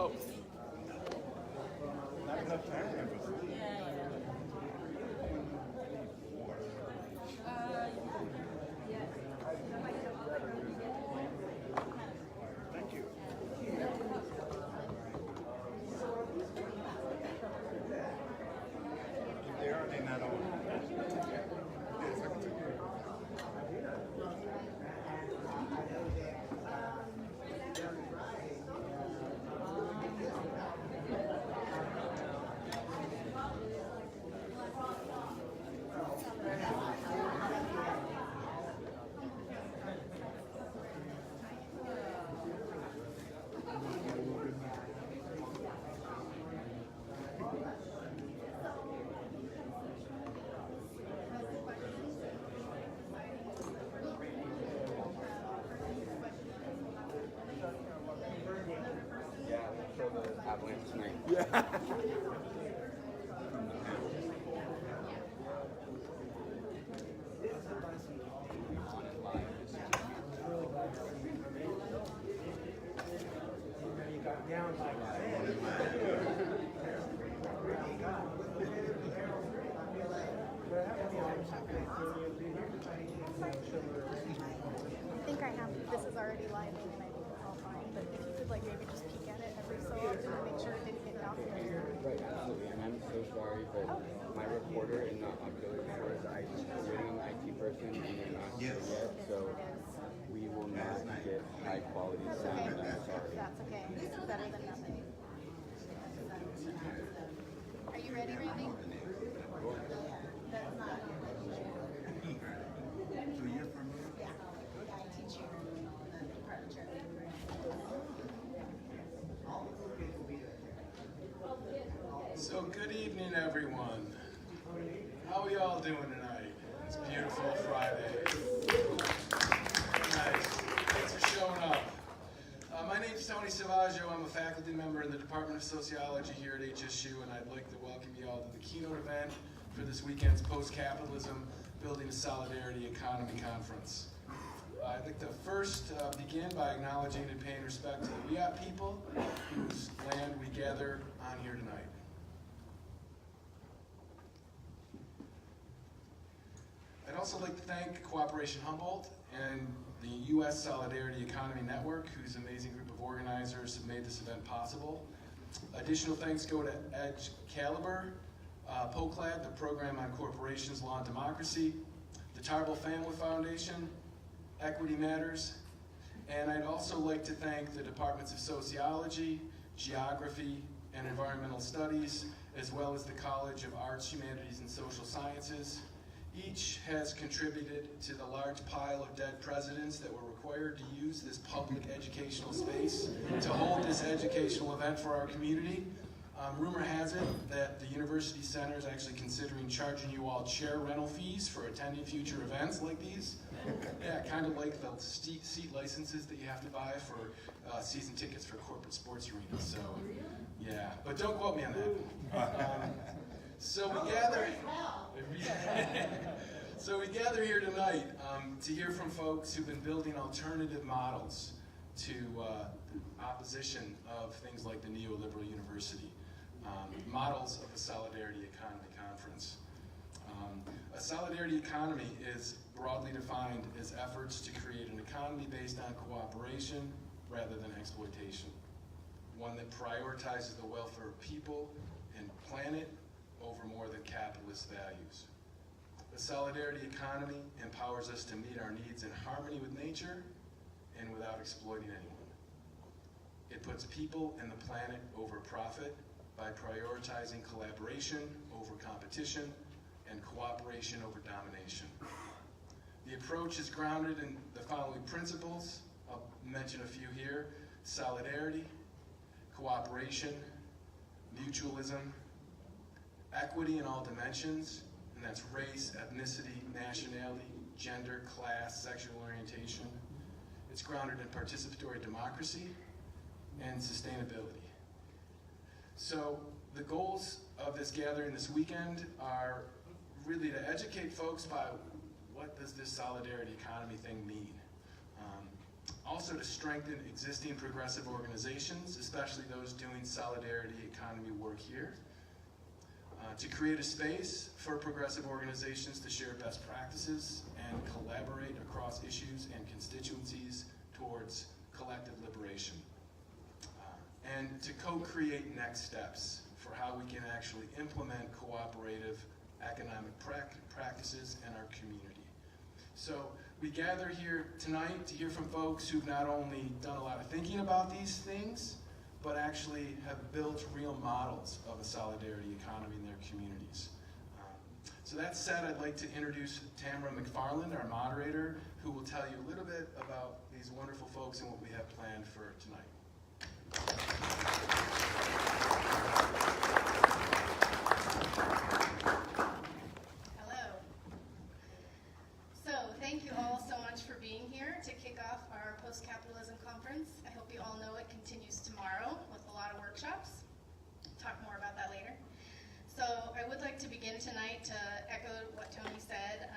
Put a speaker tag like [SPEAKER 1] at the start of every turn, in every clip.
[SPEAKER 1] Oh.
[SPEAKER 2] Not enough time. Thank you. They are, they not on. Yes, I can take it.
[SPEAKER 1] Avalanche tonight.
[SPEAKER 2] Yeah.
[SPEAKER 3] I think I have, this is already live and I think it's all fine, but if you could like maybe just peek at it every so often to make sure it didn't get down here.
[SPEAKER 1] Right, absolutely. And I'm so sorry, but my reporter in the auxiliary service, I'm waiting on the IT person and they're not here yet, so we will not get high quality
[SPEAKER 3] That's
[SPEAKER 1] sound.
[SPEAKER 3] okay.
[SPEAKER 1] I'm sorry.
[SPEAKER 3] That's okay. It's better than nothing. Are you ready, Randy? That's not.
[SPEAKER 2] So you're from here?
[SPEAKER 3] Yeah. I teach you the department chair.
[SPEAKER 4] So good evening, everyone. How are y'all doing tonight? It's a beautiful Friday. Nice. Thanks for showing up. My name's Tony Savaggio. I'm a faculty member in the Department of Sociology here at HSU, and I'd like to welcome you all to the keynote event for this weekend's Post-Capitalism, Building a Solidarity Economy Conference. I'd like to first begin by acknowledging and paying respect to the Wiat people whose land we gather on here tonight. I'd also like to thank Cooperation Humboldt and the U.S. Solidarity Economy Network, whose amazing group of organizers have made this event possible. Additional thanks go to Edge Caliber, POCLAD, the Program on Corporations, Law and Democracy, the Tarbell Family Foundation, Equity Matters, and I'd also like to thank the Departments of Sociology, Geography, and Environmental Studies, as well as the College of Arts, Humanities, and Social Sciences. Each has contributed to the large pile of dead presidents that were required to use this public educational space to hold this educational event for our community. Rumor has it that the University Center is actually considering charging you all chair rental fees for attending future events like these. Yeah, kind of like the seat licenses that you have to buy for season tickets for corporate sports arenas. So, yeah, but don't quote me on that. So we gather here tonight to hear from folks who've been building alternative models to opposition of things like the neoliberal university, models of a solidarity economy conference. A solidarity economy is broadly defined as efforts to create an economy based on cooperation rather than exploitation, one that prioritizes the welfare of people and planet over more than capitalist values. The solidarity economy empowers us to meet our needs in harmony with nature and without exploiting anyone. It puts people and the planet over profit by prioritizing collaboration over competition and cooperation over domination. The approach is grounded in the following principles. I'll mention a few here: solidarity, cooperation, mutualism, equity in all dimensions, and that's race, ethnicity, nationality, gender, class, sexual orientation. It's grounded in participatory democracy and sustainability. So the goals of this gathering this weekend are really to educate folks about what does this solidarity economy thing mean. also to strengthen existing progressive organizations, especially those doing solidarity economy work here. To create a space for progressive organizations to share best practices and collaborate across issues and constituencies towards collective liberation. And to co-create next steps for how we can actually implement cooperative economic practices in our community. So we gather here tonight to hear from folks who've not only done a lot of thinking about these things, but actually have built real models of a solidarity economy in their communities. So that said, I'd like to introduce Tamara McFarland, our moderator, who will tell you a little bit about these wonderful folks and what we have planned for tonight.
[SPEAKER 5] Hello. So thank you all so much for being here to kick off our post-capitalism conference. I hope you all know it continues tomorrow with a lot of workshops. Talk more about that later. So I would like to begin tonight to echo what Tony said,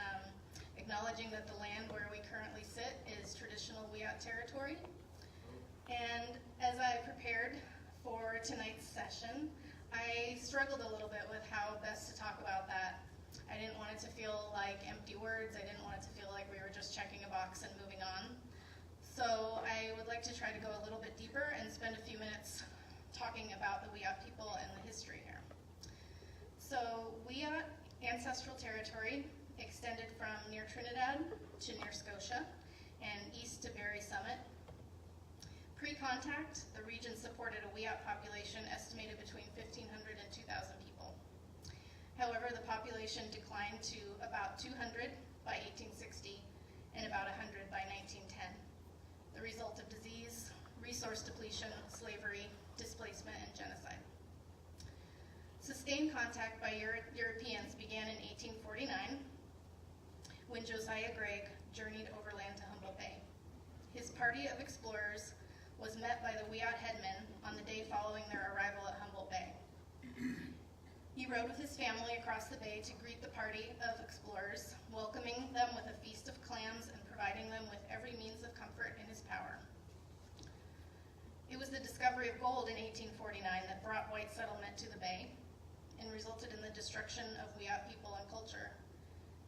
[SPEAKER 5] acknowledging that the land where we currently sit is traditional Wiyot territory. And as I prepared for tonight's session, I struggled a little bit with how best to talk about that. I didn't want it to feel like empty words. I didn't want it to feel like we were just checking a box and moving on. So I would like to try to go a little bit deeper and spend a few minutes talking about the Wiyot people and the history here. So Wiyot ancestral territory extended from near Trinidad to near Scotia and east to Berry Summit. Pre-contact, the region supported a Wiyot population estimated between 1,500 and 2,000 people. However, the population declined to about 200 by 1860 and about 100 by 1910, the result of disease, resource depletion, slavery, displacement, and genocide. Sustained contact by Europeans began in 1849 when Josiah Gregg journeyed overland to Humboldt Bay. His party of explorers was met by the Wiyot headmen on the day following their arrival at Humboldt Bay. He rode with his family across the bay to greet the party of explorers, welcoming them with a feast of clams and providing them with every means of comfort in his power. It was the discovery of gold in 1849 that brought white settlement to the bay and resulted in the destruction of Wiyot people and culture.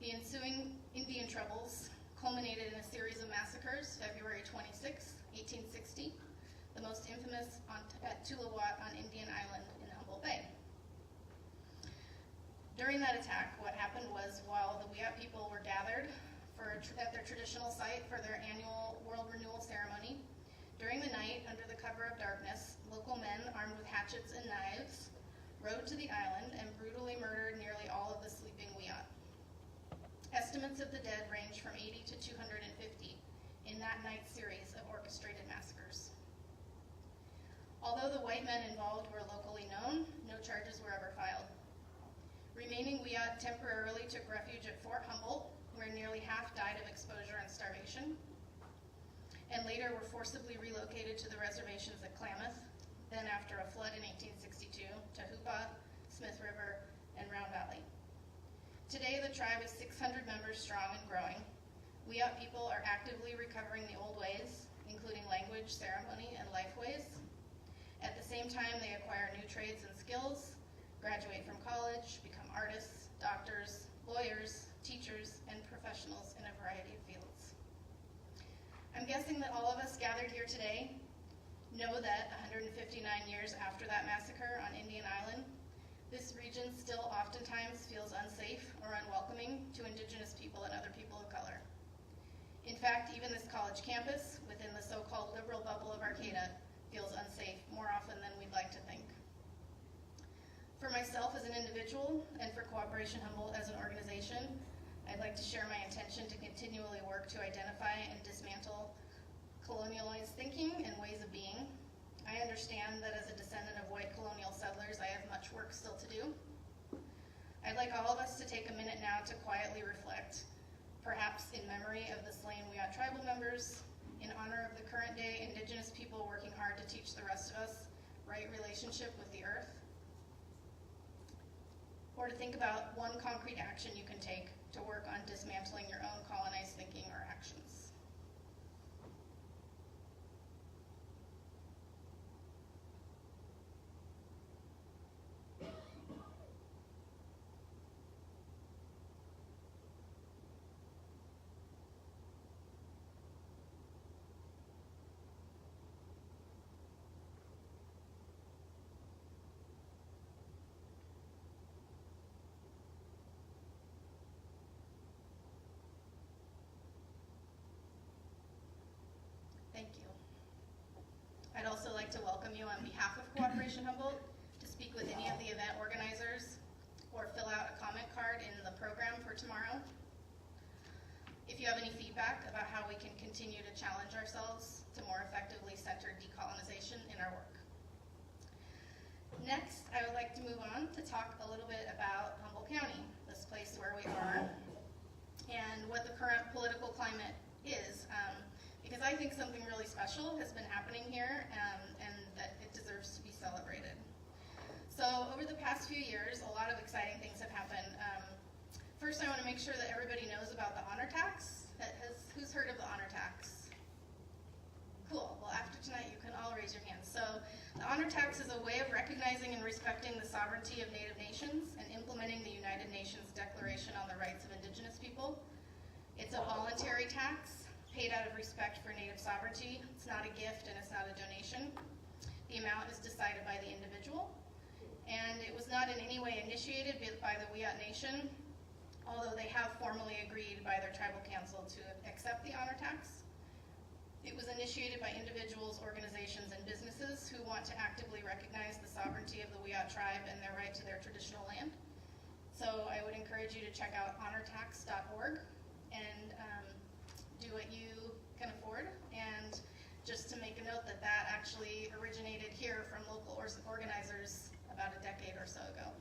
[SPEAKER 5] The ensuing Indian troubles culminated in a series of massacres, February 26, 1860, the most infamous at Tulawat on Indian Island in Humboldt Bay. During that attack, what happened was while the Wiyot people were gathered at their traditional site for their annual World Renewal ceremony, during the night, under the cover of darkness, local men armed with hatchets and knives rode to the island and brutally murdered nearly all of the sleeping Wiyot. Estimates of the dead range from 80 to 250 in that night's series of orchestrated massacres. Although the white men involved were locally known, no charges were ever filed. Remaining Wiyot temporarily took refuge at Fort Humboldt, where nearly half died of exposure and starvation, and later were forcibly relocated to the reservations at Klamath, then after a flood in 1862, to Hoopa, Smith River, and Round Valley. Today, the tribe is 600 members strong and growing. Wiyot people are actively recovering the old ways, including language, ceremony, and life ways. At the same time, they acquire new trades and skills, graduate from college, become artists, doctors, lawyers, teachers, and professionals in a variety of fields. I'm guessing that all of us gathered here today know that 159 years after that massacre on Indian Island, this region still oftentimes feels unsafe or unwelcoming to Indigenous people and other people of color. In fact, even this college campus, within the so-called liberal bubble of Arcata, feels unsafe more often than we'd like to think. For myself as an individual, and for Cooperation Humboldt as an organization, I'd like to share my intention to continually work to identify and dismantle colonialized thinking and ways of being. I understand that as a descendant of white colonial settlers, I have much work still to do. I'd like all of us to take a minute now to quietly reflect, perhaps in memory of the slain Wiyot tribal members, in honor of the current day Indigenous people working hard to teach the rest of us right relationship with the earth, or to think about one concrete action you can take to work on dismantling your own colonized thinking or actions. Thank you. I'd also like to welcome you on behalf of Cooperation Humboldt to speak with any of the event organizers or fill out a comment card in the program for tomorrow. If you have any feedback about how we can continue to challenge ourselves to more effectively center decolonization in our work. Next, I would like to move on to talk a little bit about Humboldt County, this place where we are, and what the current political climate is. Because I think something really special has been happening here, and that it deserves to be celebrated. So over the past few years, a lot of exciting things have happened. First, I want to make sure that everybody knows about the honor tax. Who's heard of the honor tax? Cool. Well, after tonight, you can all raise your hands. So the honor tax is a way of recognizing and respecting the sovereignty of Native nations and implementing the United Nations Declaration on the Rights of Indigenous People. It's a voluntary tax paid out of respect for Native sovereignty. It's not a gift and it's not a donation. The amount is decided by the individual. And it was not in any way initiated by the Wiyot Nation, although they have formally agreed by their tribal council to accept the honor tax. It was initiated by individuals, organizations, and businesses who want to actively recognize the sovereignty of the Wiyot tribe and their right to their traditional land. So I would encourage you to check out honortax.org and do what you can afford. And just to make a note that that actually originated here from local organizers about a decade or so ago.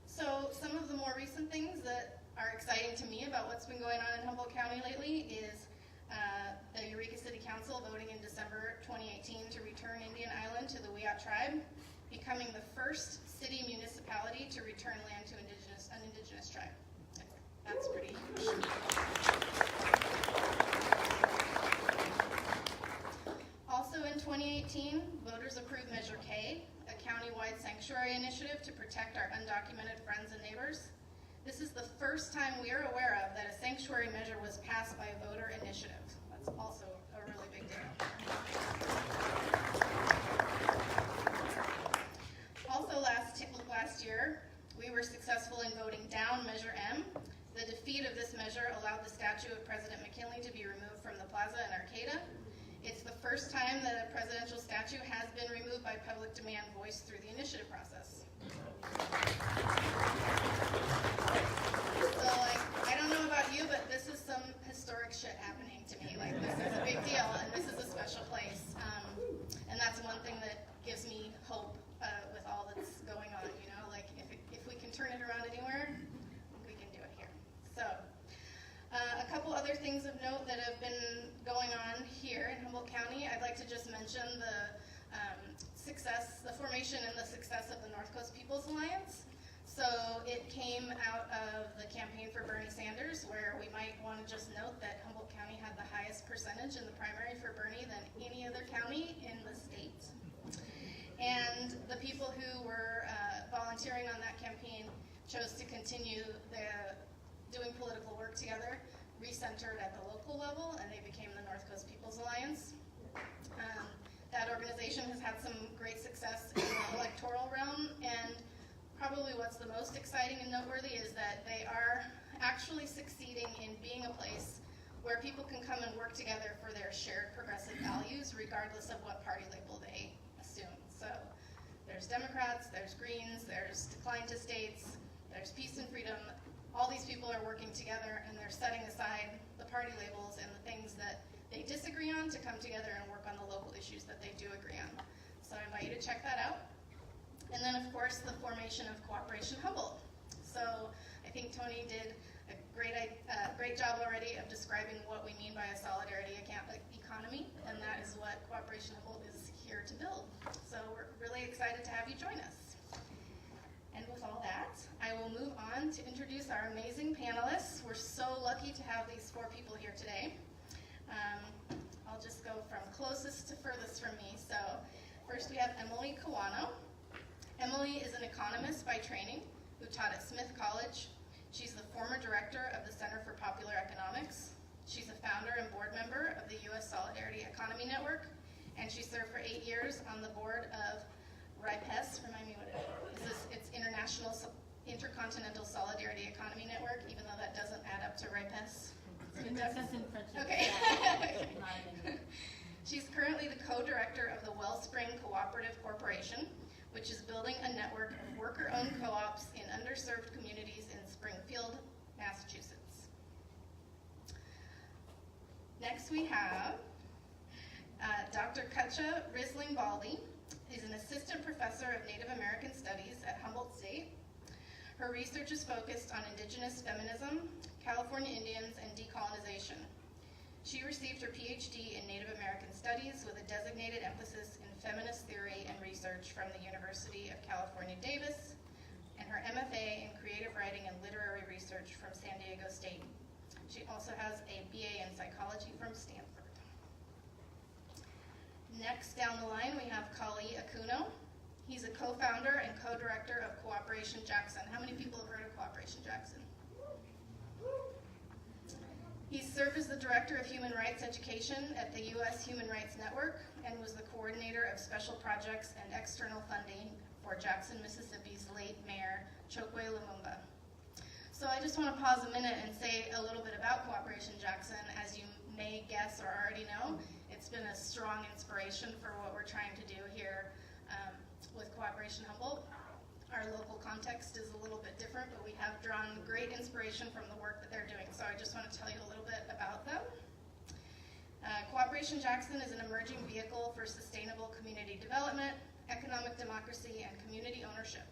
[SPEAKER 5] So some of the more recent things that are exciting to me about what's been going on in Humboldt County lately is the Eureka City Council voting in December 2018 to return Indian Island to the Wiyot tribe, becoming the first city municipality to return land to an indigenous tribe. That's pretty huge. Also in 2018, voters approved Measure K, a county-wide sanctuary initiative to protect our undocumented friends and neighbors. This is the first time we are aware of that a sanctuary measure was passed by a voter initiative. That's also a really big deal. Also last year, we were successful in voting down Measure M. The defeat of this measure allowed the statue of President McKinley to be removed from the plaza in Arcata. It's the first time that a presidential statue has been removed by public demand voiced through the initiative process. So, I don't know about you, but this is some historic shit happening to me. This is a big deal, and this is a special place. And that's one thing that gives me hope with all that's going on, if we can turn it around anywhere, we can do it here. So, a couple other things of note that have been going on here in Humboldt County. I'd like to just mention the formation and the success of the North Coast People's Alliance. So it came out of the campaign for Bernie Sanders, where we might want to just note that Humboldt County had the highest percentage in the primary for Bernie than any other county in the state. And the people who were volunteering on that campaign chose to continue doing political work together, recentered at the local level, and they became the North Coast People's Alliance. That organization has had some great success in the electoral realm, and probably what's the most exciting and noteworthy is that they are actually succeeding in being a place where people can come and work together for their shared progressive values, regardless of what party label they assume. So there's Democrats, there's Greens, there's Decline to States, there's Peace and Freedom. All these people are working together, and they're setting aside the party labels and the things that they disagree on to come together and work on the local issues that they do agree on. So I invite you to check that out. And then, of course, the formation of Cooperation Humboldt. So I think Tony did a great job already of describing what we mean by a solidarity economy, and that is what Cooperation Humboldt is here to build. So we're really excited to have you join us. And with all that, I will move on to introduce our amazing panelists. We're so lucky to have these 4 people here today. I'll just go from closest to furthest from me. So first we have Emily Kawano. Emily is an economist by training who taught at Smith College. She's the former director of the Center for Popular Economics. She's a founder and board member of the U.S. Solidarity Economy Network, and she served for 8 years on the board of RIPES. Remind me what it is. It's Intercontinental Solidarity Economy Network, even though that doesn't add up to RIPES.
[SPEAKER 6] It makes sense in French.
[SPEAKER 5] Okay. which is building a network of worker-owned co-ops in underserved communities in Springfield, Massachusetts. Next we have Dr. Cutcha Risling Baldy. He's an assistant professor of Native American Studies at Humboldt State. Her research is focused on indigenous feminism, California Indians, and decolonization. She received her PhD in Native American Studies with a designated emphasis in feminist theory and research from the University of California, Davis, and her MFA in creative writing and literary research from San Diego State. She also has a BA in psychology from Stanford. Next down the line, we have Kali Akuno. He's a co-founder and co-director of Cooperation Jackson. How many people have heard of Cooperation Jackson? He served as the Director of Human Rights Education at the U.S. Human Rights Network and was the coordinator of special projects and external funding for Jackson, Mississippi's late mayor, Chokwe Lumumba. So I just want to pause a minute and say a little bit about Cooperation Jackson. As you may guess or already know, it's been a strong inspiration for what we're trying to do here with Cooperation Humboldt. Our local context is a little bit different, but we have drawn great inspiration from the work that they're doing. So I just want to tell you a little bit about them. Cooperation Jackson is an emerging vehicle for sustainable community development, economic democracy, and community ownership.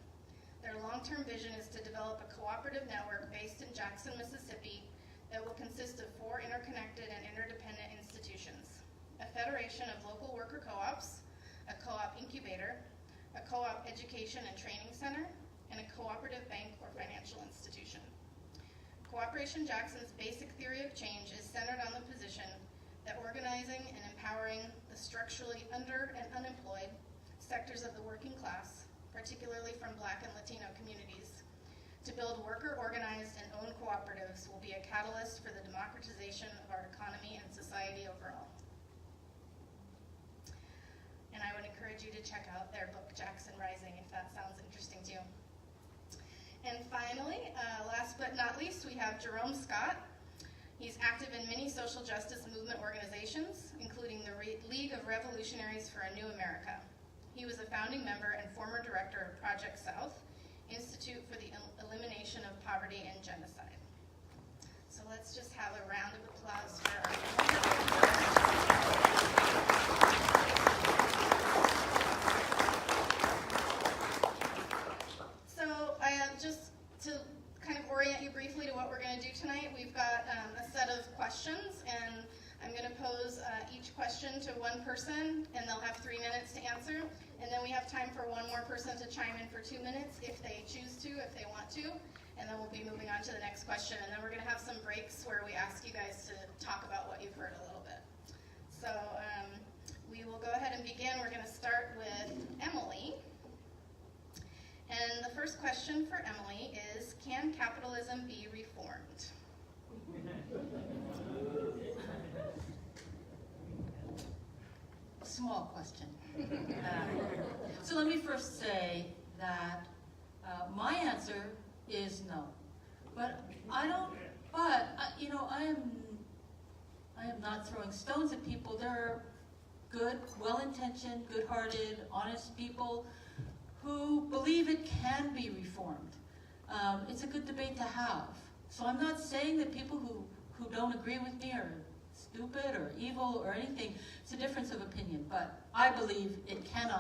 [SPEAKER 5] Their long-term vision is to develop a cooperative network based in Jackson, Mississippi that will consist of 4 interconnected and interdependent institutions: a federation of local worker co-ops, a co-op incubator, a co-op education and training center, and a cooperative bank or financial institution. Cooperation Jackson's basic theory of change is centered on the position that organizing and empowering the structurally under and unemployed sectors of the working class, particularly from Black and Latino communities, to build worker-organized and owned cooperatives will be a catalyst for the democratization of our economy and society overall. And I would encourage you to check out their book, Jackson Rising, if that sounds interesting to you. And finally, last but not least, we have Jerome Scott. He's active in many social justice movement organizations, including the League of Revolutionaries for a New America. He was a founding member and former director of Project South, Institute for the Elimination of Poverty and Genocide. So let's just have a round of applause for our wonderful just to kind of orient you briefly to what we're going to do tonight, we've got a set of questions, and I'm going to pose each question to one person, and they'll have 3 minutes to answer, and then we have time for one more person to chime in for 2 minutes if they choose to, if they want to, and then we'll be moving on to the next question, and then we're going to have some breaks where we ask you guys to talk about what you've heard a little bit. So we will go ahead and begin. We're going to start with Emily. And the first question for Emily is, can capitalism be reformed?
[SPEAKER 6] Small question. So let me first say that my answer is no. But I am not throwing stones at people. There are good, well-intentioned, good-hearted, honest people who believe it can be reformed. It's a good debate to have. So I'm not saying that people who don't agree with me are stupid or evil or anything. It's a difference of opinion, but I believe it can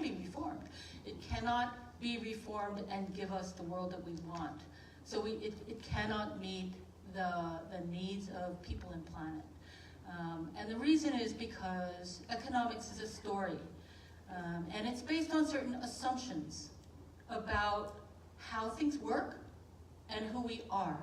[SPEAKER 6] be reformed. It cannot be reformed and give us the world that we want. So it cannot meet the needs of people and planet. And the reason is because economics is a story. And it's based on certain assumptions about how things work and who we are.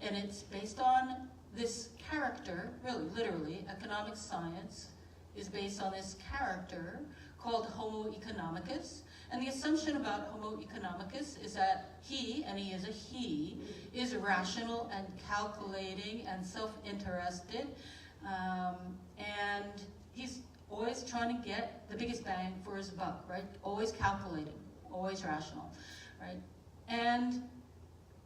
[SPEAKER 6] And it's based on this character, really, literally, economic science is based on this character called Homo economicus. And the assumption about Homo economicus is that he, and he is rational and calculating and self-interested. And he's always trying to get the biggest bang for his buck, right? Always calculating, always rational, right? And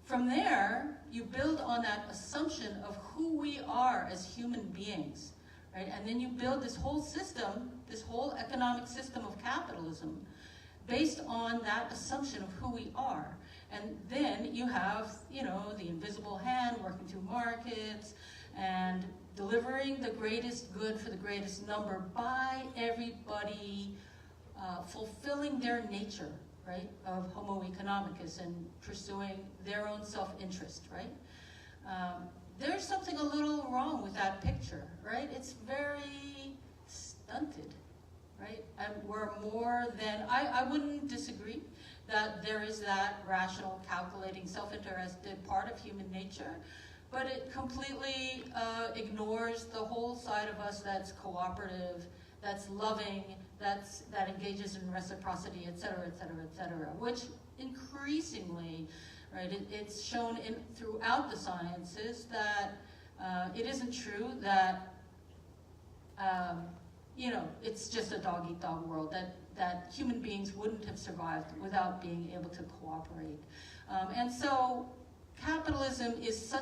[SPEAKER 6] from there, you build on that assumption of who we are as human beings, right? And then you build this whole system, this whole economic system of capitalism, based on that assumption of who we are. And then you have, you know, the invisible hand working through markets and delivering the greatest good for the greatest number by everybody fulfilling their nature, right, of homo economicus and pursuing their own self-interest, right? There's something a little wrong with that picture, right? It's very stunted, right? And we're more than, I wouldn't disagree that there is that rational, calculating, self-interested part of human nature, but it completely ignores the whole side of us that's cooperative, that's loving, that engages in reciprocity, et cetera, et cetera, et cetera, which increasingly, right, it's shown throughout the sciences that it isn't true that, you know, it's just a dog-eat-dog world, that human beings wouldn't have survived without being able to cooperate. And so capitalism is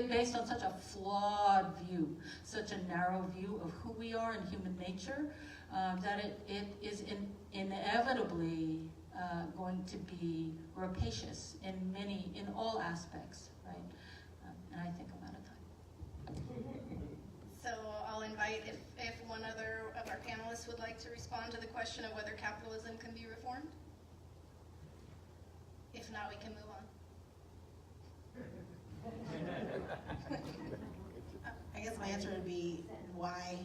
[SPEAKER 6] based on such a flawed view, such a narrow view of who we are and human nature, that it is inevitably going to be rapacious in all aspects, right? And I think I'm out of time.
[SPEAKER 5] So I'll invite if one other of our panelists would like to respond to the question of whether capitalism can be reformed. If not, we can move on.
[SPEAKER 7] I guess my answer would be why.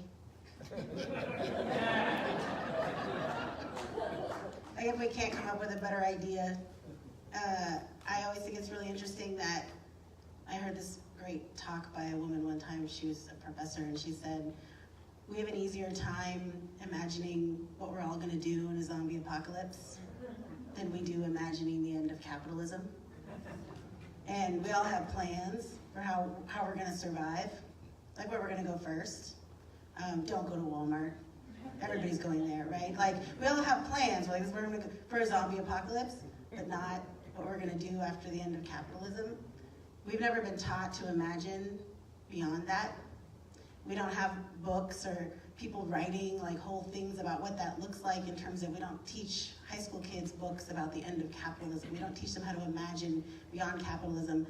[SPEAKER 7] Like if we can't come up with a better idea, I always think it's really interesting that I heard this great talk by a woman one time. She was a professor, and she said, we have an easier time imagining what we're all going to do in a zombie apocalypse than we do imagining the end of capitalism. And we all have plans for how we're going to survive, like where we're going to go first. Don't go to Walmart. Everybody's going there, right? Like, we all have plans. We're like, we're going to go for a zombie apocalypse, but not what we're going to do after the end of capitalism. We've never been taught to imagine beyond that. We don't have books or people writing like whole things about what that looks like in terms of, we don't teach high school kids books about the end of capitalism. We don't teach them how to imagine beyond capitalism.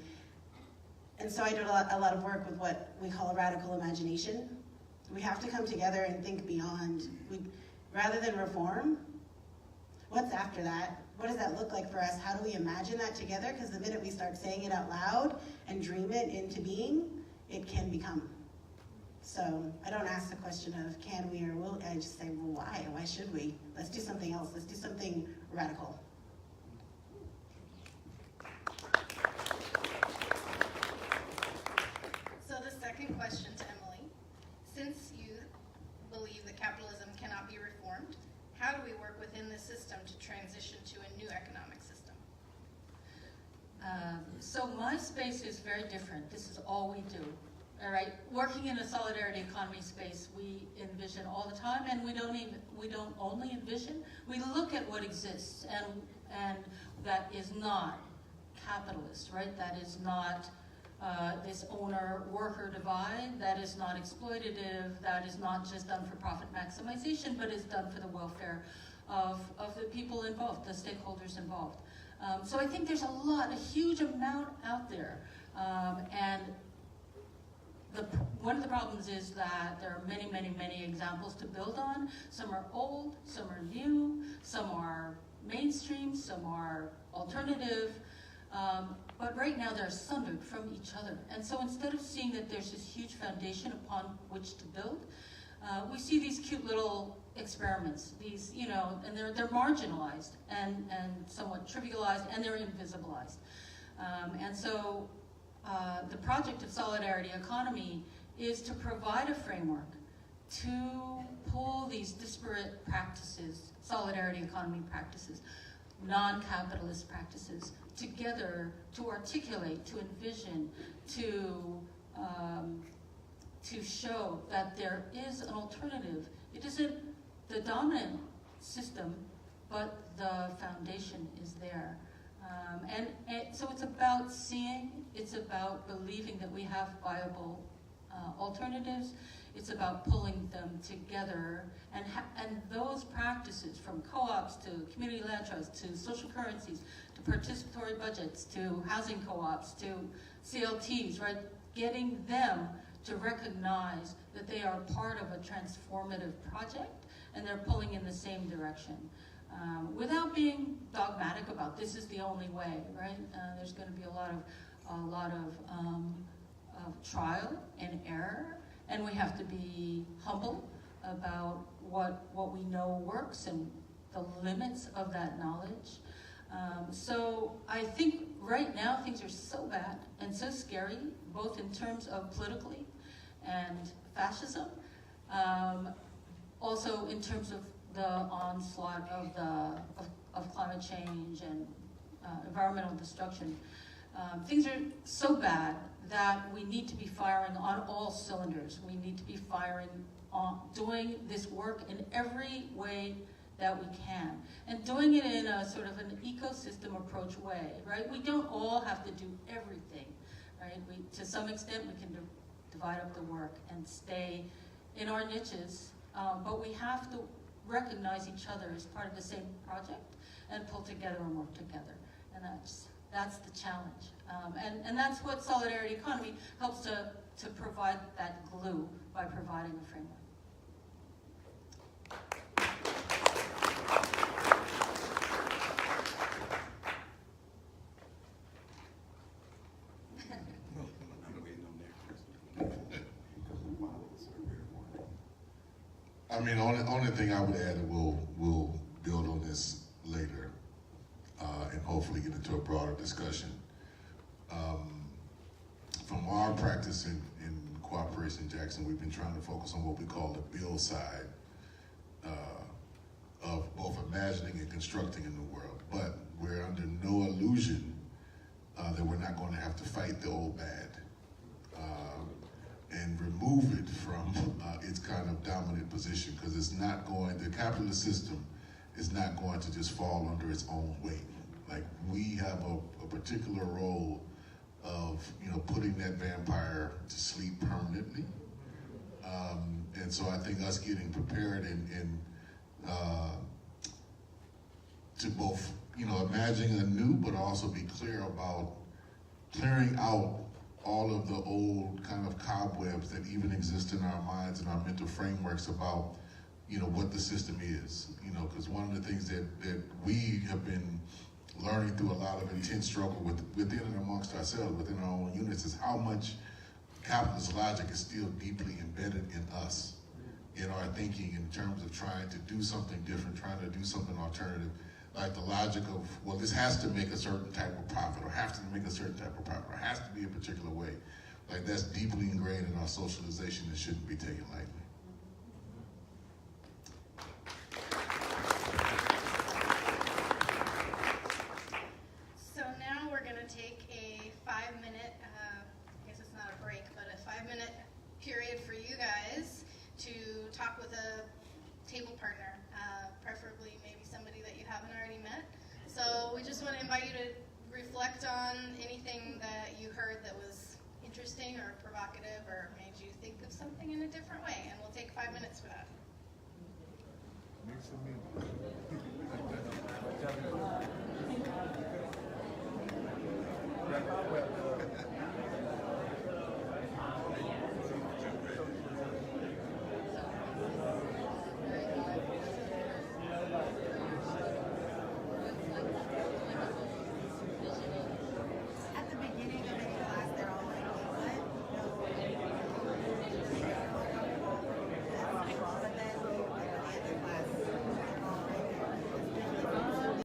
[SPEAKER 7] And so I did a lot of work with what we call a radical imagination. We have to come together and think beyond. Rather than reform, what's after that? What does that look like for us? How do we imagine that together? Because the minute we start saying it out loud and dream it into being, it can become. So I don't ask the question of can we or will, I just say, well, why? Why should we? Let's do something else. Let's do something radical.
[SPEAKER 5] So the second question to Emily, since you believe that capitalism cannot be reformed, how do we work within the system to transition to a new economic system?
[SPEAKER 6] So my space is very different. This is all we do. All right, working in a solidarity economy space, we envision all the time, and we don't only envision. We look at what exists, and that is not capitalist, right? That is not this owner-worker divide. That is not exploitative. That is not just done for profit maximization, but is done for the welfare of the people involved, the stakeholders involved. So I think there's a huge amount out there, and one of the problems is that there are many, many, many examples to build on. Some are old, some are new, some are mainstream, some are alternative. But right now they're sundered from each other. And so instead of seeing that there's this huge foundation upon which to build, we see these cute little experiments, these, you know, and they're marginalized and somewhat trivialized, and they're invisibilized. And so the project of solidarity economy is to provide a framework to pull these disparate practices, solidarity economy practices, non-capitalist practices, together to articulate, to envision, to show that there is an alternative. It isn't the dominant system, but the foundation is there. So it's about seeing, it's about believing that we have viable alternatives. It's about pulling them together, and those practices, from co-ops to community land trusts to social currencies to participatory budgets to housing co-ops to CLTs, right? Getting them to recognize that they are part of a transformative project and they're pulling in the same direction. Without being dogmatic about this is the only way, right? There's going to be a lot of trial and error, and we have to be humble about what we know works and the limits of that knowledge. So I think right now things are so bad and so scary, both in terms of politically and fascism, also in terms of the onslaught of climate change and environmental destruction. Things are so bad that we need to be firing on all cylinders. We need to be firing on doing this work in every way that we can, and doing it in a sort of an ecosystem approach way, right? We don't all have to do everything, right? To some extent, we can divide up the work and stay in our niches, but we have to recognize each other as part of the same project and pull together and work together, and that's the challenge. And that's what Solidarity Economy helps to provide that glue by providing a framework.
[SPEAKER 2] I mean, only thing I would add, and we'll build on this later, and hopefully get into a broader discussion. From our practice in Cooperation Jackson, we've been trying to focus on what we call the build side of both imagining and constructing a new world. But we're under no illusion that we're not going to have to fight the old bad and remove it from its kind of dominant position, because it's not going, the capitalist system is not going to just fall under its own weight. Like, we have a particular role of, putting that vampire to sleep permanently. And so I think us getting prepared and to both, imagine anew, but also be clear about clearing out all of the old kind of cobwebs that even exist in our minds and our mental frameworks about, what the system is. Because one of the things that we have been learning through a lot of intense struggle within and amongst ourselves, within our own units, is how much capitalist logic is still deeply embedded in us, in our thinking, in terms of trying to do something different, trying to do something alternative. Like the logic of, well, this has to make a certain type of profit, or has to make a certain type of profit, or has to be a particular way. Like, that's deeply ingrained in our socialization and shouldn't be taken lightly.
[SPEAKER 5] So now we're going to take a 5-minute, I guess it's not a break, but a 5-minute period for you guys to talk with a table partner, preferably maybe somebody that you haven't already met. So we just want to invite you to reflect on anything that you heard that was interesting or provocative or made you think of something in a different way, and we'll take 5 minutes for that.